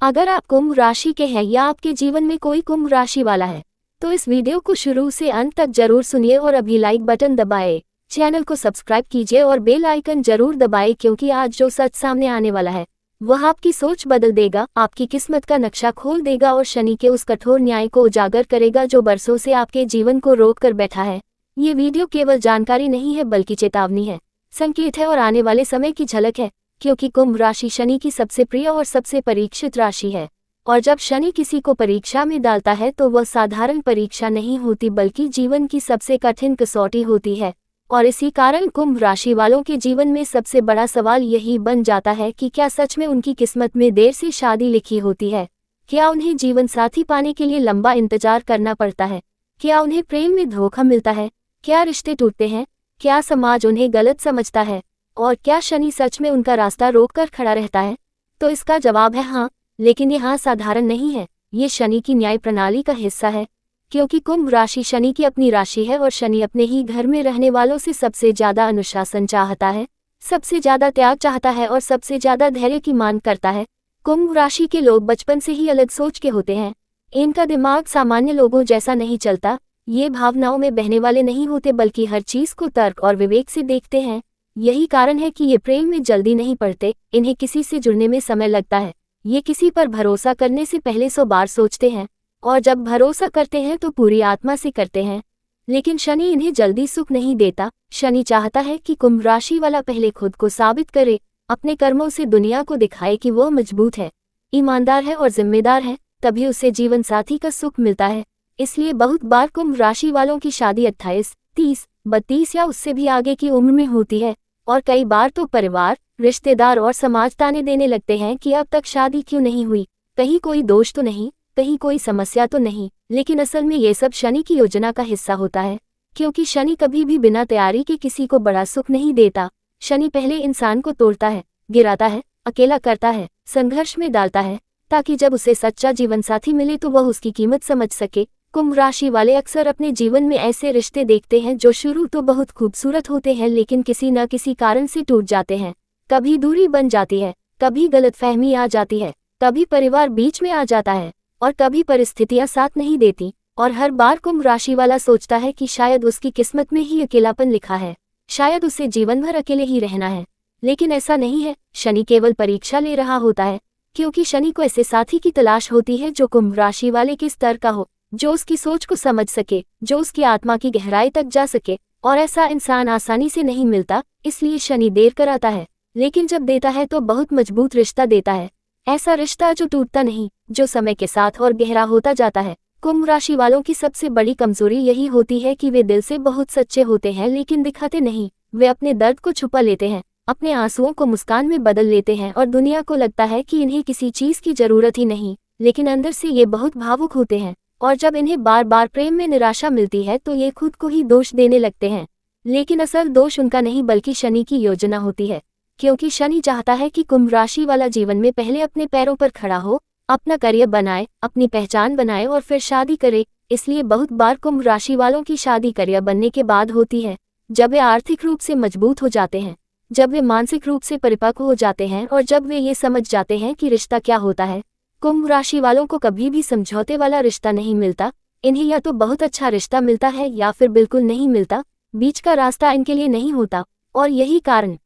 अगर आप कुंभ राशि के हैं या आपके जीवन में कोई कुंभ राशि वाला है तो इस वीडियो को शुरू से अंत तक जरूर सुनिए और अभी लाइक बटन दबाएं, चैनल को सब्सक्राइब कीजिए और बेल आइकन जरूर दबाएं क्योंकि आज जो सच सामने आने वाला है वह आपकी सोच बदल देगा, आपकी किस्मत का नक्शा खोल देगा और शनि के उस कठोर न्याय को उजागर करेगा जो बरसों से आपके जीवन को रोक कर बैठा है। ये वीडियो केवल जानकारी नहीं है बल्कि चेतावनी है, संकेत है और आने वाले समय की झलक है, क्योंकि कुंभ राशि शनि की सबसे प्रिय और सबसे परीक्षित राशि है। और जब शनि किसी को परीक्षा में डालता है तो वह साधारण परीक्षा नहीं होती बल्कि जीवन की सबसे कठिन कसौटी होती है। और इसी कारण कुंभ राशि वालों के जीवन में सबसे बड़ा सवाल यही बन जाता है कि क्या सच में उनकी किस्मत में देर से शादी लिखी होती है? क्या उन्हें जीवन साथी पाने के लिए लंबा इंतजार करना पड़ता है? क्या उन्हें प्रेम में धोखा मिलता है? क्या रिश्ते टूटते हैं? क्या समाज उन्हें गलत समझता है? और क्या शनि सच में उनका रास्ता रोककर खड़ा रहता है? तो इसका जवाब है हाँ, लेकिन ये हाँ साधारण नहीं है, ये शनि की न्याय प्रणाली का हिस्सा है। क्योंकि कुंभ राशि शनि की अपनी राशि है और शनि अपने ही घर में रहने वालों से सबसे ज्यादा अनुशासन चाहता है, सबसे ज्यादा त्याग चाहता है और सबसे ज्यादा धैर्य की मांग करता है। कुंभ राशि के लोग बचपन से ही अलग सोच के होते हैं। इनका दिमाग सामान्य लोगों जैसा नहीं चलता, ये भावनाओं में बहने वाले नहीं होते बल्कि हर चीज को तर्क और विवेक से देखते हैं। यही कारण है कि ये प्रेम में जल्दी नहीं पड़ते, इन्हें किसी से जुड़ने में समय लगता है। ये किसी पर भरोसा करने से पहले 100 बार सोचते हैं और जब भरोसा करते हैं तो पूरी आत्मा से करते हैं। लेकिन शनि इन्हें जल्दी सुख नहीं देता। शनि चाहता है कि कुंभ राशि वाला पहले खुद को साबित करे, अपने कर्मों से दुनिया को दिखाए कि वो मजबूत है, ईमानदार है और जिम्मेदार है, तभी उसे जीवन साथी का सुख मिलता है। इसलिए बहुत बार कुंभ राशि वालों की शादी 28, 30, 32 या उससे भी आगे की उम्र में होती है और कई बार तो परिवार, रिश्तेदार और समाज ताने देने लगते हैं कि अब तक शादी क्यों नहीं हुई, कहीं कोई दोष तो नहीं, कहीं कोई समस्या तो नहीं। लेकिन असल में ये सब शनि की योजना का हिस्सा होता है, क्योंकि शनि कभी भी बिना तैयारी के किसी को बड़ा सुख नहीं देता। शनि पहले इंसान को तोड़ता है, गिराता है, अकेला करता है, संघर्ष में डालता है, ताकि जब उसे सच्चा जीवन साथी मिले तो वह उसकी कीमत समझ सके। कुंभ राशि वाले अक्सर अपने जीवन में ऐसे रिश्ते देखते हैं जो शुरू तो बहुत खूबसूरत होते हैं लेकिन किसी न किसी कारण से टूट जाते हैं। कभी दूरी बन जाती है, कभी गलतफहमी आ जाती है, कभी परिवार बीच में आ जाता है और कभी परिस्थितियां साथ नहीं देती। और हर बार कुंभ राशि वाला सोचता है कि शायद उसकी किस्मत में ही अकेलापन लिखा है, शायद उसे जीवन भर अकेले ही रहना है। लेकिन ऐसा नहीं है, शनि केवल परीक्षा ले रहा होता है, क्योंकि शनि को ऐसे साथी की तलाश होती है जो कुंभ राशि वाले के स्तर का हो, जो उसकी सोच को समझ सके, जो उसकी आत्मा की गहराई तक जा सके। और ऐसा इंसान आसानी से नहीं मिलता, इसलिए शनि देर कराता है, लेकिन जब देता है तो बहुत मजबूत रिश्ता देता है। ऐसा रिश्ता जो टूटता नहीं, जो समय के साथ और गहरा होता जाता है। कुंभ राशि वालों की सबसे बड़ी कमजोरी यही होती है कि वे दिल से बहुत सच्चे होते हैं लेकिन दिखाते नहीं। वे अपने दर्द को छुपा लेते हैं, अपने आंसुओं को मुस्कान में बदल लेते हैं और दुनिया को लगता है कि इन्हें किसी चीज की जरूरत ही नहीं, लेकिन अंदर से ये बहुत भावुक होते हैं। और जब इन्हें बार बार प्रेम में निराशा मिलती है तो ये खुद को ही दोष देने लगते हैं। लेकिन असल दोष उनका नहीं बल्कि शनि की योजना होती है, क्योंकि शनि चाहता है कि कुंभ राशि वाला जीवन में पहले अपने पैरों पर खड़ा हो, अपना करियर बनाए, अपनी पहचान बनाए और फिर शादी करे। इसलिए बहुत बार कुंभ राशि वालों की शादी करियर बनने के बाद होती है, जब वे आर्थिक रूप से मजबूत हो जाते हैं, जब वे मानसिक रूप से परिपक्व हो जाते हैं और जब वे ये समझ जाते हैं कि रिश्ता क्या होता है। कुंभ राशि वालों को कभी भी समझौते वाला रिश्ता नहीं मिलता। इन्हें या तो बहुत अच्छा रिश्ता मिलता है या फिर बिल्कुल नहीं मिलता, बीच का रास्ता इनके लिए नहीं होता। और यही कारण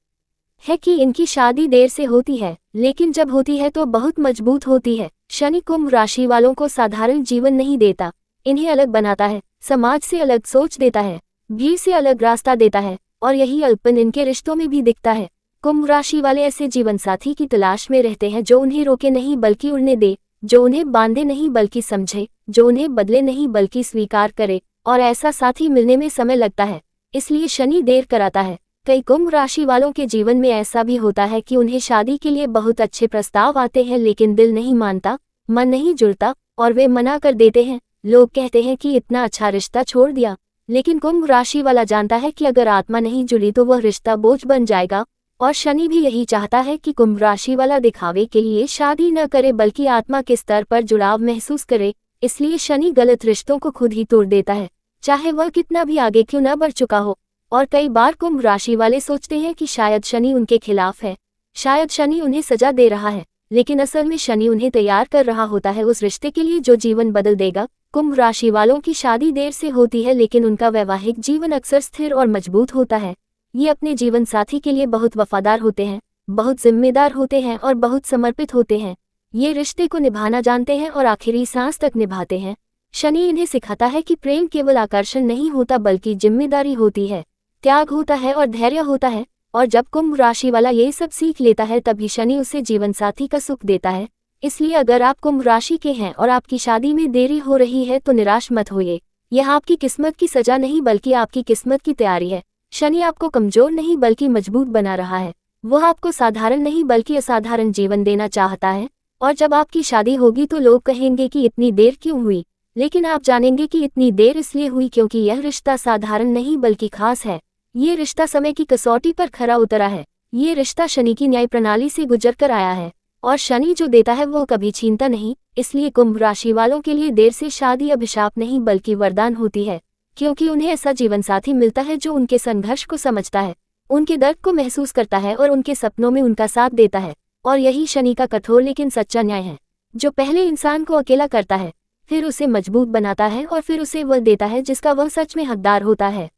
है कि इनकी शादी देर से होती है, लेकिन जब होती है तो बहुत मजबूत होती है। शनि कुंभ राशि वालों को साधारण जीवन नहीं देता, इन्हें अलग बनाता है, समाज से अलग सोच देता है, भीड़ से अलग रास्ता देता है और यही अल्पन इनके रिश्तों में भी दिखता है। कुंभ राशि वाले ऐसे जीवन साथी की तलाश में रहते हैं जो उन्हें रोके नहीं बल्कि उड़ने दे, जो उन्हें बांधे नहीं बल्कि समझे, जो उन्हें बदले नहीं बल्कि स्वीकार करे। और ऐसा साथी मिलने में समय लगता है, इसलिए शनि देर कराता है। कई कुंभ राशि वालों के जीवन में ऐसा भी होता है कि उन्हें शादी के लिए बहुत अच्छे प्रस्ताव आते हैं लेकिन दिल नहीं मानता, मन नहीं जुड़ता और वे मना कर देते हैं। लोग कहते हैं कि इतना अच्छा रिश्ता छोड़ दिया, लेकिन कुंभ राशि वाला जानता है कि अगर आत्मा नहीं जुड़ी तो वह रिश्ता बोझ बन जाएगा। और शनि भी यही चाहता है कि कुंभ राशि वाला दिखावे के लिए शादी न करे बल्कि आत्मा के स्तर पर जुड़ाव महसूस करे। इसलिए शनि गलत रिश्तों को खुद ही तोड़ देता है, चाहे वह कितना भी आगे क्यों न बढ़ चुका हो। और कई बार कुंभ राशि वाले सोचते हैं कि शायद शनि उनके खिलाफ है, शायद शनि उन्हें सजा दे रहा है, लेकिन असल में शनि उन्हें तैयार कर रहा होता है उस रिश्ते के लिए जो जीवन बदल देगा। कुंभ राशि वालों की शादी देर से होती है, लेकिन उनका वैवाहिक जीवन अक्सर स्थिर और मजबूत होता है। ये अपने जीवन साथी के लिए बहुत वफादार होते हैं, बहुत जिम्मेदार होते हैं और बहुत समर्पित होते हैं। ये रिश्ते को निभाना जानते हैं और आखिरी सांस तक निभाते हैं। शनि इन्हें सिखाता है कि प्रेम केवल आकर्षण नहीं होता बल्कि जिम्मेदारी होती है, त्याग होता है और धैर्य होता है। और जब कुंभ राशि वाला ये सब सीख लेता है तभी शनि उसे जीवन साथी का सुख देता है। इसलिए अगर आप कुंभ राशि के हैं और आपकी शादी में देरी हो रही है तो निराश मत होइए। यह आपकी किस्मत की सजा नहीं बल्कि आपकी किस्मत की तैयारी है। शनि आपको कमजोर नहीं बल्कि मजबूत बना रहा है। वह आपको साधारण नहीं बल्कि असाधारण जीवन देना चाहता है। और जब आपकी शादी होगी तो लोग कहेंगे कि इतनी देर क्यों हुई, लेकिन आप जानेंगे कि इतनी देर इसलिए हुई क्योंकि यह रिश्ता साधारण नहीं बल्कि खास है। ये रिश्ता समय की कसौटी पर खरा उतरा है। ये रिश्ता शनि की न्याय प्रणाली से गुजर कर आया है और शनि जो देता है वो कभी छीनता नहीं। इसलिए कुंभ राशि वालों के लिए देर से शादी अभिशाप नहीं बल्कि वरदान होती है, क्योंकि उन्हें ऐसा जीवन साथी मिलता है जो उनके संघर्ष को समझता है, उनके दर्द को महसूस करता है और उनके सपनों में उनका साथ देता है। और यही शनि का कठोर लेकिन सच्चा न्याय है, जो पहले इंसान को अकेला करता है, फिर उसे मजबूत बनाता है और फिर उसे वह देता है जिसका वह सच में हकदार होता है।